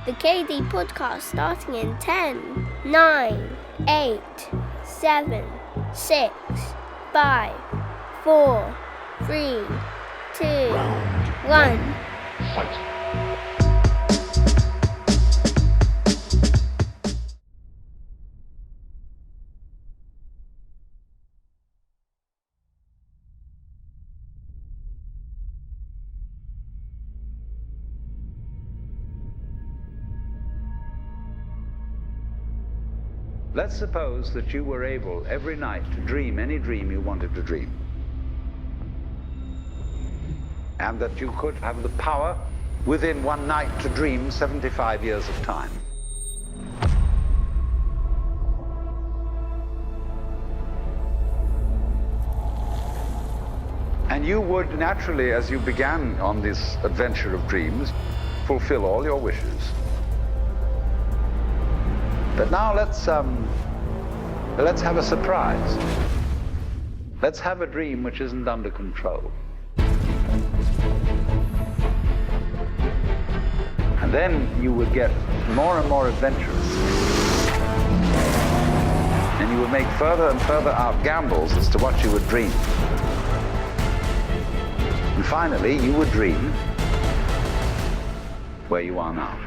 The KD podcast starting in 10, 9, 8, 7, 6, 5, 4, 3, 2, 1. Fight. Let's suppose that you were able every night to dream any dream you wanted to dream. And that you could have the power within one night to dream 75 years of time. And you would naturally, as you began on this adventure of dreams, fulfill all your wishes. But now let's have a surprise. Let's have a dream which isn't under control. And then you would get more and more adventurous. And you would make further and further out gambles as to what you would dream. And finally, you would dream where you are now.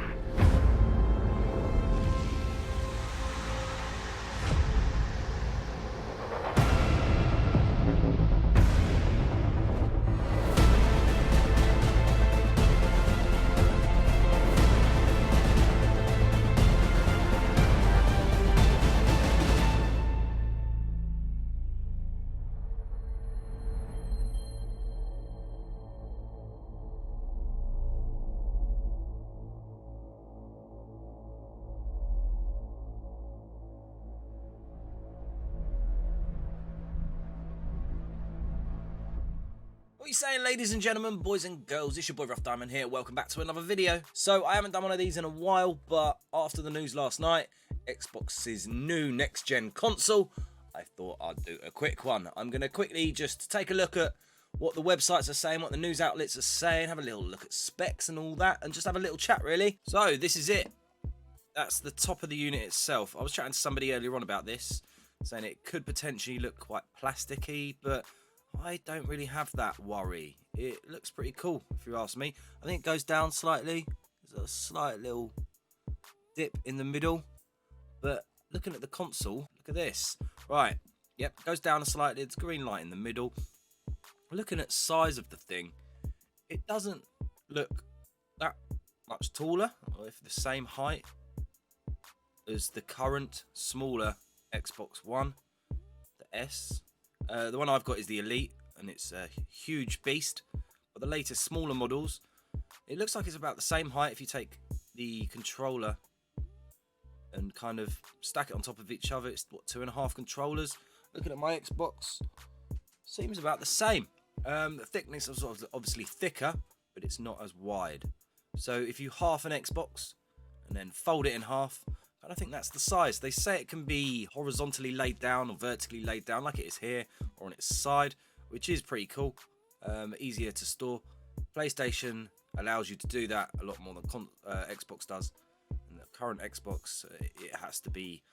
What are you saying, ladies and gentlemen, boys and girls? It's your boy Rough Diamond here. Welcome back to another video. So I haven't done one of these in a while, but after the news last night, Xbox's new next-gen console, I thought I'd do a quick one. I'm going to quickly just take a look at what the websites are saying, what the news outlets are saying, have a little look at specs and all that, and just have a little chat, really. So this is it. That's the top of the unit itself. I was chatting to somebody earlier on about this, saying it could potentially look quite plasticky, but I don't really have that worry. It looks pretty cool, if you ask me. I think it goes down slightly. There's a slight little dip in the middle. But looking at the console, look at this. Right, yep, goes down slightly. It's green light in the middle. Looking at size of the thing, it doesn't look that much taller, or if the same height as the current smaller Xbox One, the S. The one I've got is the Elite, and it's a huge beast. But the latest smaller models, it looks like it's about the same height if you take the controller and kind of stack it on top of each other. It's, what, 2.5 controllers? Looking at my Xbox, seems about the same. The thickness is obviously thicker, but it's not as wide. So if you half an Xbox and then fold it in half, I think that's the size. They say it can be horizontally laid down or vertically laid down like it is here, or on its side, which is pretty cool. Easier to store. PlayStation allows you to do that a lot more than Xbox does. And the current Xbox, it has to be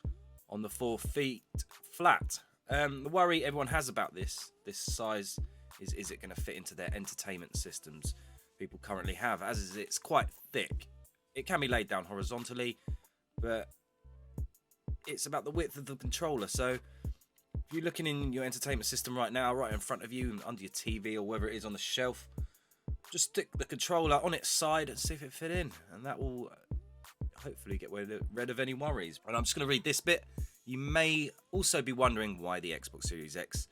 on the 4 feet flat. The worry everyone has about this size is it going to fit into their entertainment systems people currently have, as is it's quite thick. It can be laid down horizontally, but it's about the width of the controller. So if you're looking in your entertainment system right now, right in front of you and under your TV or wherever it is on the shelf, just stick the controller on its side and see if it fit in, and that will hopefully get rid of any worries. And I'm just going to read this bit. You may also be wondering why the Xbox Series X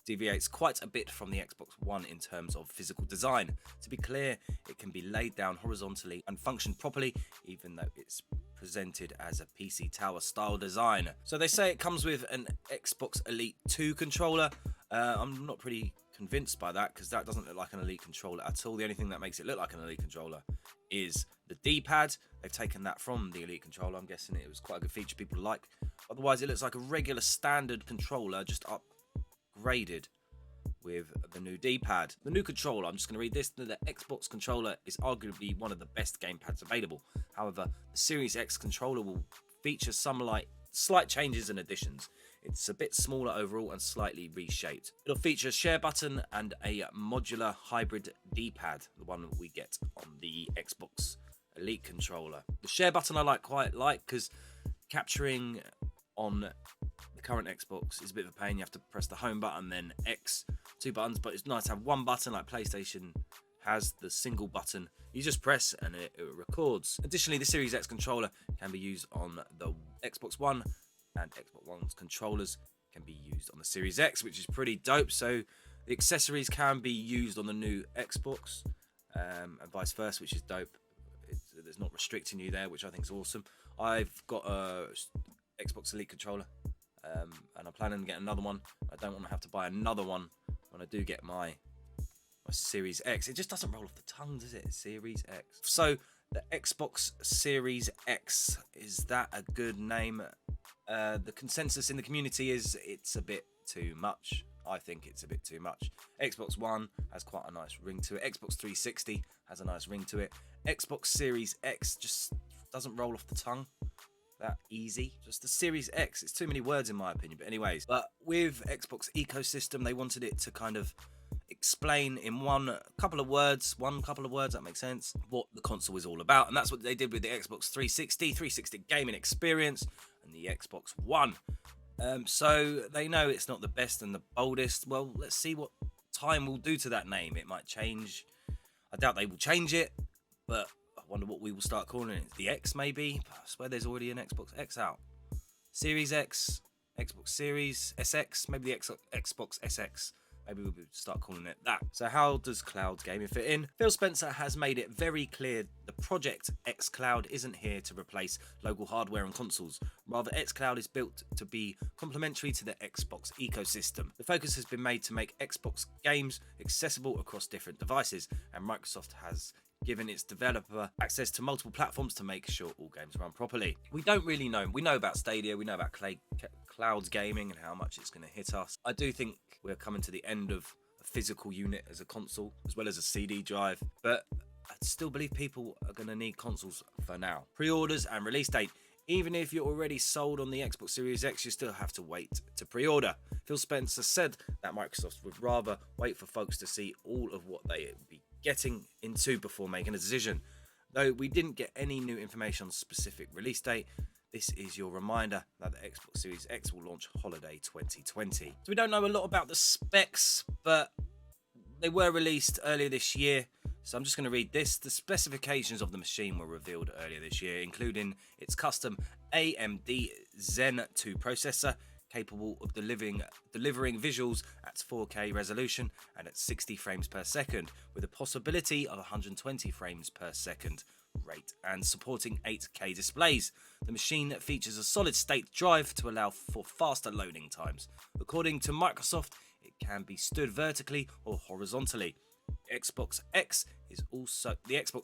deviates quite a bit from the Xbox One in terms of physical design. To be clear, it can be laid down horizontally and function properly, even though it's presented as a PC Tower style design. So they say it comes with an Xbox Elite 2 controller. I'm not pretty convinced by that, because that doesn't look like an Elite controller at all. The only thing that makes it look like an Elite controller is the D-pad. They've taken that from the Elite controller. I'm guessing it was quite a good feature people like. Otherwise, it looks like a regular standard controller, just upgraded, with the new D-pad. The new controller, I'm just going to read this. The Xbox controller is arguably one of the best gamepads available. However, the Series X controller will feature some slight changes and additions. It's a bit smaller overall and slightly reshaped. It'll feature a share button and a modular hybrid D-pad, the one we get on the Xbox Elite controller. The share button I quite like because capturing on the current Xbox is a bit of a pain. You have to press the home button, then X, 2 buttons, but it's nice to have one button like PlayStation has the single button. You just press and it records. Additionally, the Series X controller can be used on the Xbox One, and Xbox One's controllers can be used on the Series X, which is pretty dope. So the accessories can be used on the new Xbox and vice versa, which is dope. There's not restricting you there, which I think is awesome. I've got a Xbox Elite controller, and I'm planning to get another one. I don't want to have to buy another one when I do get my Series X. It just doesn't roll off the tongue, does it? Series X. So the Xbox Series X, is that a good name? The consensus in the community is it's a bit too much. I think it's a bit too much. Xbox One has quite a nice ring to it. Xbox 360 has a nice ring to it. Xbox Series X just doesn't roll off the tongue that easy. Just the Series X, it's too many words in my opinion. But anyways, but with Xbox ecosystem, they wanted it to kind of explain in one couple of words, that makes sense, what the console is all about. And that's what they did with the Xbox 360 gaming experience and the Xbox One. So they know it's not the best and the boldest. Well, let's see what time will do to that name. It might change. I doubt they will change it, but I wonder what we will start calling it. The X, maybe? I swear there's already an Xbox X out. Series X, Xbox Series SX, maybe the Xbox SX. Maybe we'll start calling it that. So how does cloud gaming fit in? Phil Spencer has made it very clear the project xCloud isn't here to replace local hardware and consoles. Rather, xCloud is built to be complementary to the Xbox ecosystem. The focus has been made to make Xbox games accessible across different devices, and Microsoft has given its developer access to multiple platforms to make sure all games run properly. We don't really know. We know about Stadia, we know about cloud gaming and how much it's going to hit us. I do think we're coming to the end of a physical unit as a console, as well as a CD drive, but I still believe people are going to need consoles for now. Pre-orders and release date. Even if you're already sold on the Xbox Series X, you still have to wait to pre-order. Phil Spencer said that Microsoft would rather wait for folks to see all of what they would be getting into before making a decision. Though we didn't get any new information on specific release date, this is your reminder that the Xbox Series X will launch holiday 2020. So we don't know a lot about the specs, but they were released earlier this year. So I'm just going to read this. The specifications of the machine were revealed earlier this year, including its custom AMD Zen 2 processor, capable of delivering visuals at 4K resolution and at 60 frames per second, with a possibility of 120 frames per second rate, and supporting 8K displays. The machine features a solid-state drive to allow for faster loading times. According to Microsoft, it can be stood vertically or horizontally. The Xbox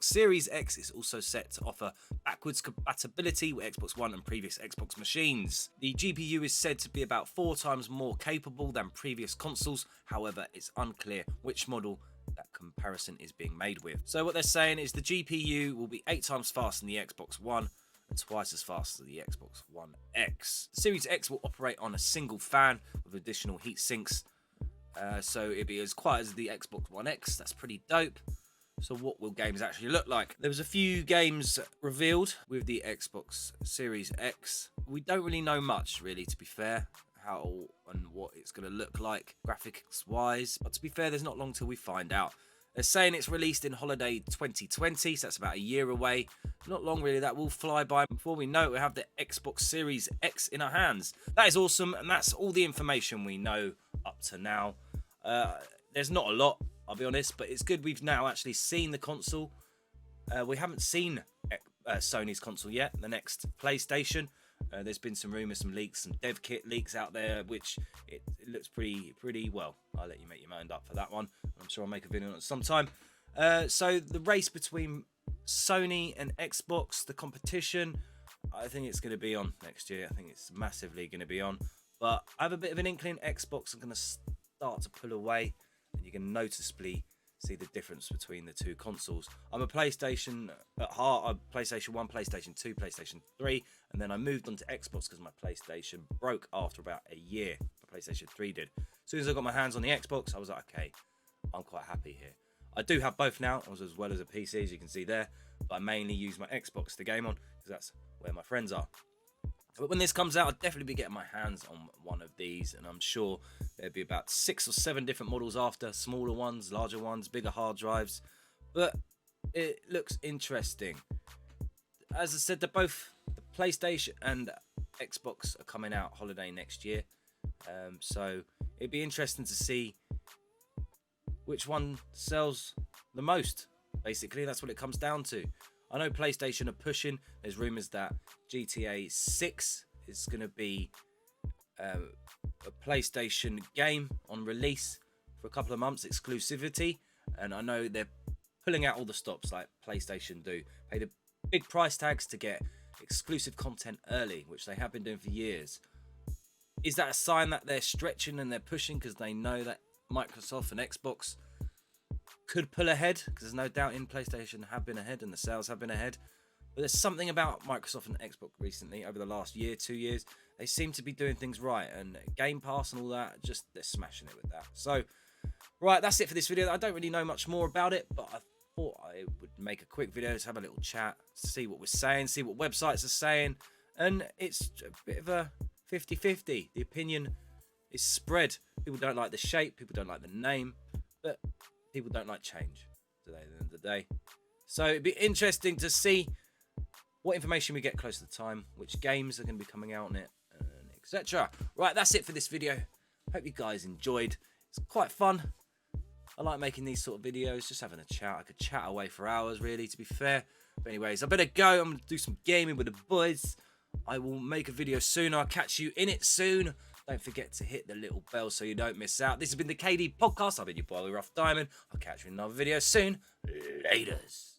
Series X is also set to offer backwards compatibility with Xbox One and previous Xbox machines. The GPU is said to be about 4 times more capable than previous consoles. However, it's unclear which model that comparison is being made with. So what they're saying is the GPU will be 8 times faster than the Xbox One and twice as fast as the Xbox One X. The Series X will operate on a single fan with additional heat sinks. So it'll be as quiet as the Xbox One X. That's pretty dope. So what will games actually look like? There was a few games revealed with the Xbox Series X. We don't really know much, really, to be fair, how and what it's going to look like graphics wise. But to be fair, there's not long till we find out. They're saying it's released in holiday 2020, so that's about a year away. Not long really, that will fly by. Before we know it, we'll have the Xbox Series X in our hands. That is awesome, and that's all the information we know up to now. There's not a lot, I'll be honest, but it's good we've now actually seen the console. We haven't seen Sony's console yet, the next PlayStation. There's been some rumours, some leaks, some dev kit leaks out there, which it looks pretty well. I'll let you make your mind up for that one. I'm sure I'll make a video on it sometime. So the race between Sony and Xbox, the competition, I think it's going to be on next year. I think it's massively going to be on. But I have a bit of an inkling Xbox are going to start to pull away. you can noticeably see the difference between the two consoles. I'm a PlayStation at heart. I'm PlayStation 1, PlayStation 2, PlayStation 3, and then I moved on to Xbox because my PlayStation broke after about a year. My PlayStation 3 did. As soon as I got my hands on the Xbox, I was like, okay, I'm quite happy here. I do have both now, as well as a PC, as you can see there, but I mainly use my Xbox to game on because that's where my friends are. But when this comes out, I'll definitely be getting my hands on one of these, and I'm sure there'll be about 6 or 7 different models after, smaller ones, larger ones, bigger hard drives, but it looks interesting. As I said, they're both, the PlayStation and Xbox are coming out holiday next year, so it'd be interesting to see which one sells the most. Basically, that's what it comes down to. I know PlayStation are pushing. There's rumours that GTA 6 is going to be a PlayStation game on release for a couple of months, exclusivity. And I know they're pulling out all the stops like PlayStation do. Pay the big price tags to get exclusive content early, which they have been doing for years. Is that a sign that they're stretching and they're pushing because they know that Microsoft and Xbox could pull ahead? Because there's no doubt in PlayStation have been ahead and the sales have been ahead. But there's something about Microsoft and Xbox recently, over the last year, 2 years. They seem to be doing things right. And Game Pass and all that, just they're smashing it with that. So, right, that's it for this video. I don't really know much more about it, but I thought I would make a quick video to have a little chat, see what we're saying, see what websites are saying. And it's a bit of a 50-50. The opinion is spread. People don't like the shape, people don't like the name, but people don't like change today at the end of the day. So it'd be interesting to see what information we get close to the time, which games are going to be coming out on it, and etc. Right, that's it for this video. Hope you guys enjoyed. It's quite fun. I like making these sort of videos, just having a chat. I could chat away for hours, really, to be fair. But anyways, I better go. I'm going to do some gaming with the boys. I will make a video soon. I'll catch you in it soon. Don't forget to hit the little bell so you don't miss out. This has been the KD Podcast. I've been your boy, Rough Diamond. I'll catch you in another video soon. Laters.